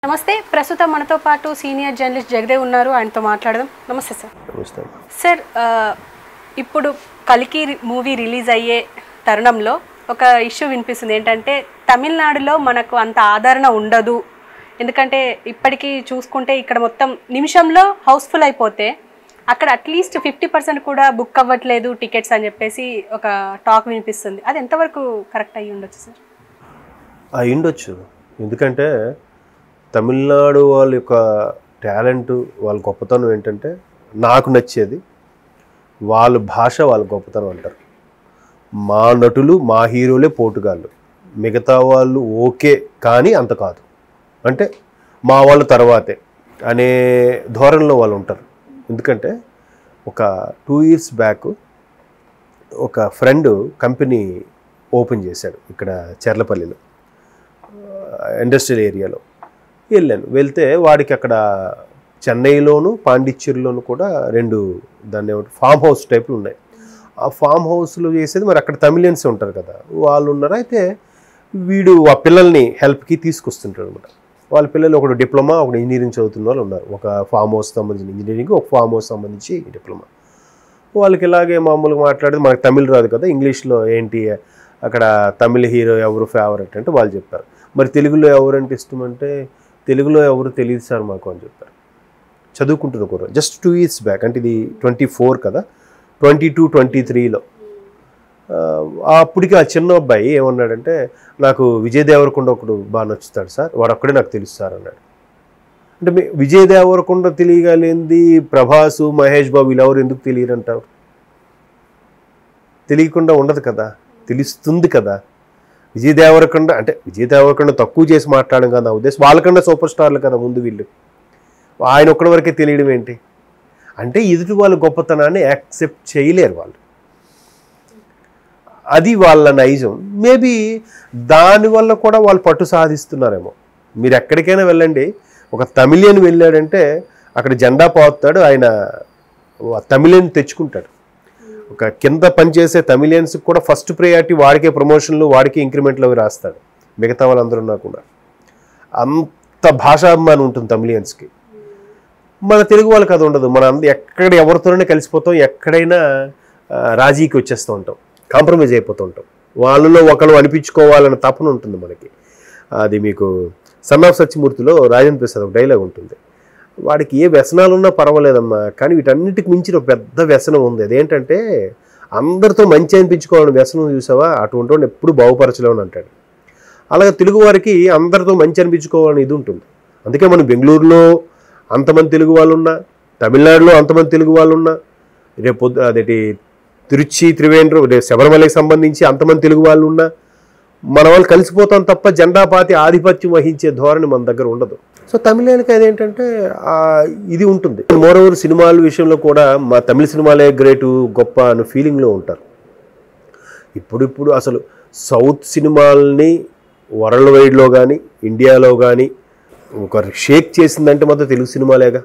నమస్తే. ప్రస్తుతం మనతో పాటు సీనియర్ జర్నలిస్ట్ జగదేవ్ ఉన్నారు. ఆయనతో మాట్లాడదాం. నమస్తే సార్. నమస్తే సార్, ఇప్పుడు కల్కి మూవీ రిలీజ్ అయ్యే తరుణంలో ఒక ఇష్యూ వినిపిస్తుంది. ఏంటంటే తమిళనాడులో మనకు అంత ఆదరణ ఉండదు. ఎందుకంటే ఇప్పటికీ చూసుకుంటే ఇక్కడ మొత్తం నిమిషంలో హౌస్ఫుల్ అయిపోతే అక్కడ అట్లీస్ట్ 50% కూడా బుక్ అవ్వట్లేదు టికెట్స్ అని చెప్పేసి ఒక టాక్ వినిపిస్తుంది. అది ఎంతవరకు కరెక్ట్ అయ్యి ఉండొచ్చు సార్? అయ్యుండొచ్చు. ఎందుకంటే తమిళనాడు వాళ్ళ యొక్క టాలెంట్, వాళ్ళ గొప్పతనం ఏంటంటే నాకు నచ్చేది వాళ్ళ భాష, వాళ్ళ గొప్పతనం అంటారు. మా నటులు, మా హీరోలే పోటుగాళ్ళు, మిగతా వాళ్ళు ఓకే కానీ అంత కాదు, అంటే మా వాళ్ళు తర్వాతే అనే ధోరణిలో వాళ్ళు ఉంటారు. ఎందుకంటే ఒక 2 years బ్యాక్ ఒక ఫ్రెండ్ కంపెనీ ఓపెన్ చేశాడు ఇక్కడ చెర్లపల్లిలో, ఇండస్ట్రియల్ ఏరియాలో. వెళ్తే వాడికి అక్కడ చెన్నైలోను పాండిచ్చేరిలోను కూడా 2 దాన్ని ఫామ్ హౌస్ టైపులు ఉన్నాయి. ఆ ఫామ్ హౌస్లో చేసేది మరి అక్కడ తమిళియన్స్ ఉంటారు కదా, వాళ్ళు ఉన్నారు. అయితే వీడు ఆ పిల్లల్ని హెల్ప్కి తీసుకొస్తుంటాడు అనమాట. వాళ్ళ పిల్లలు ఒకడు డిప్లొమా, ఒకడు ఇంజనీరింగ్ చదువుతున్న వాళ్ళు ఉన్నారు. ఒక ఫామ్ హౌస్ సంబంధించిన ఇంజనీరింగ్, ఒక ఫామ్ హౌస్ సంబంధించి డిప్లొమా. వాళ్ళకి ఇలాగే మామూలుగా మాట్లాడేది, మనకు తమిళ్ రాదు కదా, ఇంగ్లీష్లో ఏంటి అక్కడ తమిళ హీరో ఎవరు ఫేవరెట్ అంటే వాళ్ళు చెప్పారు. మరి తెలుగులో ఎవరంటే ఇష్టం అంటే తెలుగులో ఎవరు తెలియదు సార్ మాకు అని చెప్పారు. చదువుకుంటున్న కూడా జస్ట్ 2 years బ్యాక్, అంటే ఇది 24 కదా, 22, 23లో. అప్పటికి ఆ చిన్న అబ్బాయి ఏమన్నాడంటే, నాకు విజయ్ దేవరకొండ ఒకడు బాగా నచ్చుతాడు సార్, వాడు ఒక్కడే నాకు తెలుసు సార్ అన్నాడు. అంటే విజయ్ దేవరకొండ తెలియగలిగింది ప్రభాసు, మహేష్ బాబు వీళ్ళెవరు ఎందుకు తెలియరంటారు? తెలియకుండా ఉండదు కదా, తెలుస్తుంది కదా. విజయ్ దేవరకొండ అంటే విజయ్ దేవరకొండ తక్కువ చేసి మాట్లాడడం కదా నా ఉద్దేశం. వాళ్ళకన్నా సూపర్ స్టార్లు కదా ముందు వీళ్ళు, ఆయన ఒక్కడి వరకే తెలియడం ఏంటి అంటే ఎదుటి వాళ్ళ గొప్పతనాన్ని యాక్సెప్ట్ చేయలేరు వాళ్ళు. అది వాళ్ళ నైజం. మేబీ దానివల్ల కూడా వాళ్ళు పట్టు సాధిస్తున్నారేమో. మీరు ఎక్కడికైనా వెళ్ళండి, ఒక తమిళియన్ వెళ్ళాడంటే అక్కడ జెండా పాతాడు, ఆయన తమిళియన్ తెచ్చుకుంటాడు. ఒక కింద పనిచేసే తమిళియన్స్కి కూడా ఫస్ట్ ప్రయారిటీ వాడికే ప్రమోషన్లు, వాడికే ఇంక్రిమెంట్లు అవి రాస్తాడు, మిగతా వాళ్ళందరూ కూడా. అంత భాషాభిమానం ఉంటుంది తమిళియన్స్కి. మన తెలుగు వాళ్ళకి అది ఉండదు. మన ఎక్కడ ఎవరితోనే కలిసిపోతాం, ఎక్కడైనా రాజీకి వచ్చేస్తూ ఉంటాం, కాంప్రమైజ్ అయిపోతూ ఉంటాం. వాళ్ళలో ఒకరు అనిపించుకోవాలన్న తపన ఉంటుంది మనకి. అది మీకు సన్ ఆఫ్ సత్యమూర్తిలో రాజేంద్ర ప్రసాద్ ఒక డైలాగ్ ఉంటుంది, వాడికి ఏ వ్యసనాలు ఉన్నా పర్వాలేదమ్మా, కానీ వీటన్నిటికి మించిన ఒక పెద్ద వ్యసనం ఉంది. అదేంటంటే అందరితో మంచి అనిపించుకోవాలని వ్యసనం చూసావా, అటువంటి వాడిని ఎప్పుడు బాగుపరచలేమని అంటాడు. అలాగే తెలుగు వారికి అందరితో మంచి అనిపించుకోవాలని ఇది ఉంటుంది. అందుకే మనం బెంగళూరులో అంతమంది తెలుగు వాళ్ళు ఉన్నా, తమిళనాడులో అంతమంది తెలుగు వాళ్ళు ఉన్నా, రేపు అదేంటి తిరుచి, త్రివేంద్రం, శబరిమలకి సంబంధించి అంతమంది తెలుగు వాళ్ళు ఉన్నా మన వాళ్ళు కలిసిపోతాం తప్ప జెండాపాతి ఆధిపత్యం వహించే ధోరణి మన దగ్గర ఉండదు. సో తమిళనాడుకి అదేంటంటే ఇది ఉంటుంది. మోరోవర్ సినిమాల విషయంలో కూడా మా తమిళ సినిమాలే గ్రేటు, గొప్ప అనే ఫీలింగ్లో ఉంటారు. ఇప్పుడు అసలు సౌత్ సినిమాలని వరల్డ్ వైడ్లో కానీ ఇండియాలో కానీ ఒక షేక్ చేసిందంటే మాత్రం తెలుగు సినిమాలేగా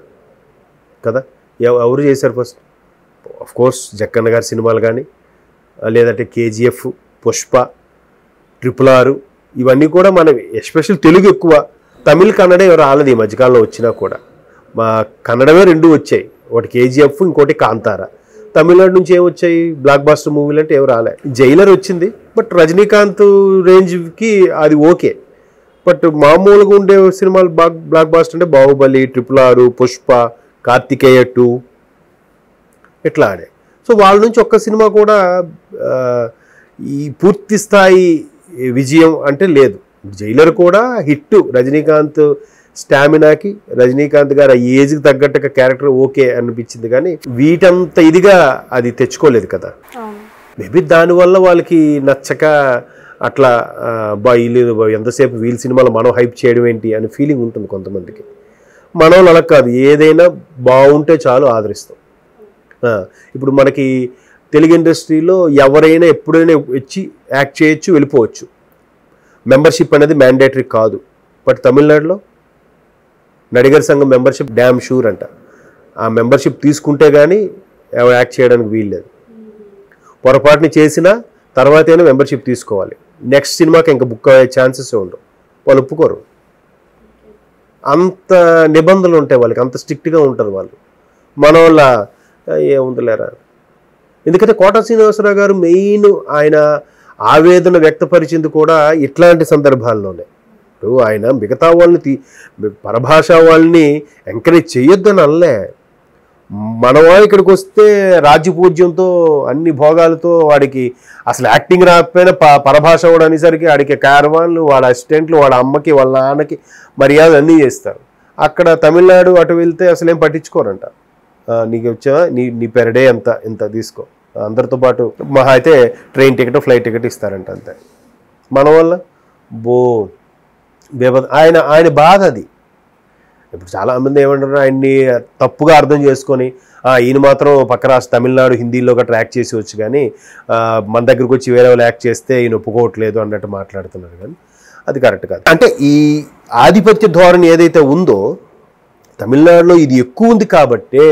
కదా. ఎవరు చేశారు ఫస్ట్? ఆఫ్ కోర్స్ జక్కన్న గారి సినిమాలు కానీ, లేదంటే KGF, పుష్ప, RRR, ఇవన్నీ కూడా మనవి. ఎస్పెషల్ తెలుగు ఎక్కువ, తమిళ్ కన్నడ ఎవరు రాలేదు ఈ మధ్యకాలంలో వచ్చినా కూడా. మా కన్నడమే 2 వచ్చాయి, ఒకటి KGF, ఇంకోటి కాంతారా. తమిళనాడు నుంచి ఏమొచ్చాయి బ్లాక్ బాస్టర్ మూవీలు అంటే ఎవరు రాలే. జైలర్ వచ్చింది, బట్ రజనీకాంత్ రేంజ్కి అది ఓకే. బట్ మామూలుగా ఉండే సినిమాలు బ్లాక్ బాస్టర్ అంటే బాహుబలి, RRR, పుష్ప, కార్తికేయ 2 ఇట్లా ఆడే. సో వాళ్ళ నుంచి ఒక్క సినిమా కూడా ఈ పూర్తి స్థాయి విజయం అంటే లేదు. జైలర్ కూడా హిట్, రజనీకాంత్ స్టామినాకి, రజనీకాంత్ గారు ఆ ఏజ్కి తగ్గట్టుగా క్యారెక్టర్ ఓకే అనిపించింది, కానీ వీటంత ఇదిగా అది తెచ్చుకోలేదు కదా. మేబీ దానివల్ల వాళ్ళకి నచ్చక అట్లా వీళ్ళు ఎంతసేపు వీళ్ళ సినిమాలో మనం హైప్ చేయడం ఏంటి అనే ఫీలింగ్ ఉంటుంది కొంతమందికి. మన వాళ్ళు అలా కాదు, ఏదైనా బాగుంటే చాలు ఆదరిస్తాం. ఇప్పుడు మనకి తెలుగు ఇండస్ట్రీలో ఎవరైనా ఎప్పుడైనా వచ్చి యాక్ట్ చేయొచ్చు, వెళ్ళిపోవచ్చు. మెంబర్షిప్ అనేది మ్యాండేటరీ కాదు. బట్ తమిళనాడులో నడిగర్ సంఘం మెంబర్షిప్ డ్యామ్ షూర్ అంట. ఆ మెంబర్షిప్ తీసుకుంటే కానీ ఎవరు యాక్ట్ చేయడానికి వీల్లేదు. పొరపాటుని చేసినా తర్వాతైనా మెంబర్షిప్ తీసుకోవాలి. నెక్స్ట్ సినిమాకి ఇంకా బుక్ అయ్యే ఛాన్సెస్ ఉండవు, వాళ్ళు ఒప్పుకోరు. అంత నిబంధనలు ఉంటాయి వాళ్ళకి, అంత స్ట్రిక్ట్గా ఉంటారు వాళ్ళు. మన వాళ్ళ ఏముందిలేరా. ఎందుకంటే కోట శ్రీనివాసరావు గారు మెయిన్ ఆయన ఆవేదన వ్యక్తపరిచింది కూడా ఇట్లాంటి సందర్భాల్లోనే. ఇప్పుడు ఆయన మిగతా వాళ్ళని పరభాషా వాళ్ళని ఎంకరేజ్ చేయొద్దని అనలే. మనవా ఇక్కడికి వస్తే రాజ్యపూజ్యంతో అన్ని భోగాలతో వాడికి అసలు యాక్టింగ్ రాకపోయినా పరభాష కూడా అనేసరికి వాడికి క్యారవాన్లు, వాడి అసిస్టెంట్లు, వాడి అమ్మకి వాళ్ళ నాన్నకి మర్యాద అన్నీ చేస్తారు. అక్కడ తమిళనాడు అటు వెళ్తే అసలు ఏం పట్టించుకోరంట. నీకు వచ్చా నీ పెర్ డే ఎంత తీసుకో, అందరితో పాటు మహా అయితే ట్రైన్ టికెట్ ఫ్లైట్ టికెట్ ఇస్తారంట అంతే. మన వల్ల ఆయన బాధ అది. ఇప్పుడు చాలామంది ఏమంటారు, ఆయన్ని తప్పుగా అర్థం చేసుకొని ఈయన మాత్రం పక్క రాష్ట్ర తమిళనాడు హిందీలో గట్రా యాక్ట్ చేసి వచ్చు, కానీ మన దగ్గరకు వచ్చి వేరే వాళ్ళు యాక్ట్ చేస్తే ఈయన ఒప్పుకోవట్లేదు అన్నట్టు మాట్లాడుతున్నారు. కానీ అది కరెక్ట్ కాదు. అంటే ఈ ఆధిపత్య ధోరణి ఏదైతే ఉందో తమిళనాడులో ఇది ఎక్కువ ఉంది కాబట్టే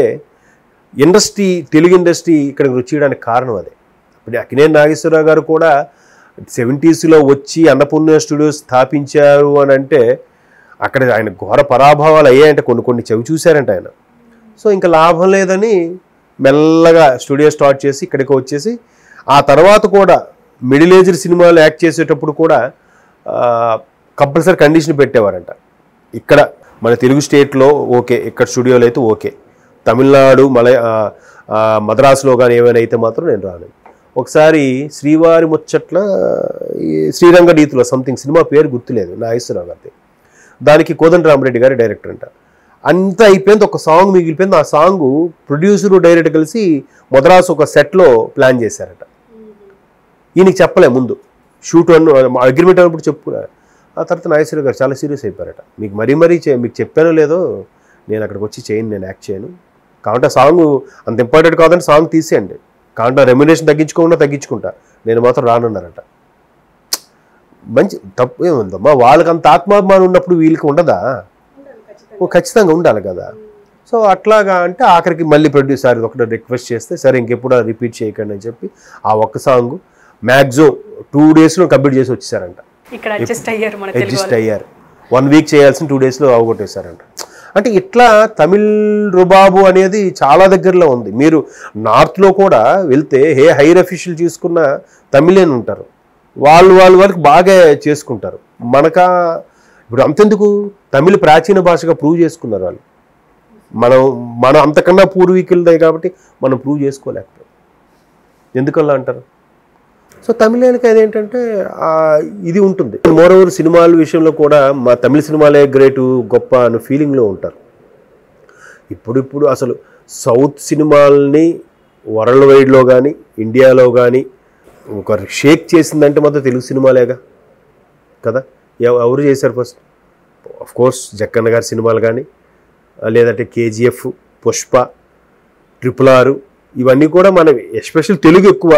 తెలుగు ఇండస్ట్రీ ఇక్కడికి వచ్చేయడానికి కారణం అదే. ఇప్పుడు అక్కినేని నాగేశ్వరరావు గారు కూడా 70s వచ్చి అన్నపూర్ణ స్టూడియోస్ స్థాపించారు అని అంటే అక్కడ ఆయన ఘోర పరాభవాలు అయ్యాయంటే కొన్ని చవి చూశారంట ఆయన. సో ఇంకా లాభం లేదని మెల్లగా స్టూడియో స్టార్ట్ చేసి ఇక్కడికి వచ్చేసి ఆ తర్వాత కూడా మిడిల్ ఏజ్డ్ సినిమాలు యాక్ట్ చేసేటప్పుడు కూడా కంపల్సరీ కండిషన్ పెట్టేవారంట. ఇక్కడ మన తెలుగు స్టేట్లో ఓకే, ఇక్కడ స్టూడియోలో అయితే ఓకే, తమిళనాడు మద్రాసులో కానీ ఏమైనా అయితే మాత్రం నేను రాను. ఒకసారి శ్రీవారి ముచ్చట్ల శ్రీరంగనీతిలో సంథింగ్ సినిమా పేరు గుర్తులేదు నాగేశ్వరరావు గారి, దానికి కోదండరామరెడ్డి గారి డైరెక్టర్ అంట. అంతా అయిపోయింది, ఒక సాంగ్ మిగిలిపోయింది. ఆ సాంగ్ ప్రొడ్యూసరు డైరెక్టర్ కలిసి మద్రాసు ఒక సెట్లో ప్లాన్ చేశారట. ఈయనకి చెప్పలే ముందు, షూట్ అగ్రిమెంట్ అన్నప్పుడు చెప్పుకున్నారు. ఆ తర్వాత నాగేశ్వరరావు గారు చాలా సీరియస్ అయిపోయారట. మీకు మరీ మీకు చెప్పానో లేదో, నేను అక్కడికి వచ్చి చేయను, నేను యాక్ట్ చేయను, కాబట్టి ఆ సాంగ్ అంత ఇంపార్టెంట్ కాదంటే సాంగ్ తీసేయండి, కాబట్టి రెమ్యునరేషన్ తగ్గించుకుంటా, నేను మాత్రం రానున్నారట. మంచి తప్పు ఏముందమ్మా, వాళ్ళకి అంత ఆత్మాభిమానం ఉన్నప్పుడు వీళ్ళకి ఉండదా? ఖచ్చితంగా ఉండాలి కదా. సో అట్లాగా అంటే ఆఖరికి మళ్ళీ ప్రొడ్యూసర్ ఒకటి రిక్వెస్ట్ చేస్తే సరే ఇంకెప్పుడు రిపీట్ చేయకండి అని చెప్పి ఆ ఒక్క సాంగ్ మ్యాక్సిమం 2 daysలో కంప్లీట్ చేసి వచ్చేసారంట. అడ్జస్ట్ అయ్యారు. 1 week చేయాల్సిన 2 daysలో అవగొట్టేశారంట. అంటే ఇట్లా తమిళ్ రుబాబు అనేది చాలా దగ్గరలో ఉంది. మీరు నార్త్లో కూడా వెళ్తే హైర్ అఫీషియల్ చూసుకున్న తమిళన్ ఉంటారు, వాళ్ళకి బాగా చేసుకుంటారు. ఇప్పుడు అంతెందుకు, తమిళ ప్రాచీన భాషగా ప్రూవ్ చేసుకున్నారు వాళ్ళు. మనం అంతకన్నా పూర్వీకులదే కాబట్టి మనం ప్రూవ్ చేసుకోలేకపోయాం. ఎందుకల్లా అంటారు? సో తమిళకి అదేంటంటే ఇది ఉంటుంది. మోరోవర్ సినిమాల విషయంలో కూడా మా తమిళ సినిమాలే గ్రేటు గొప్ప అనే ఫీలింగ్లో ఉంటారు. ఇప్పుడు అసలు సౌత్ సినిమాలని వరల్డ్ వైడ్లో కానీ ఇండియాలో కానీ ఒక షేక్ చేసిందంటే మాత్రం తెలుగు సినిమాలేగా కదా. ఎవరు చేశారు ఫస్ట్? ఆఫ్ కోర్స్ జక్కన్న గారి సినిమాలు కానీ, లేదంటే KGF, పుష్ప, RRR, ఇవన్నీ కూడా మన ఎస్పెషల్ తెలుగు ఎక్కువ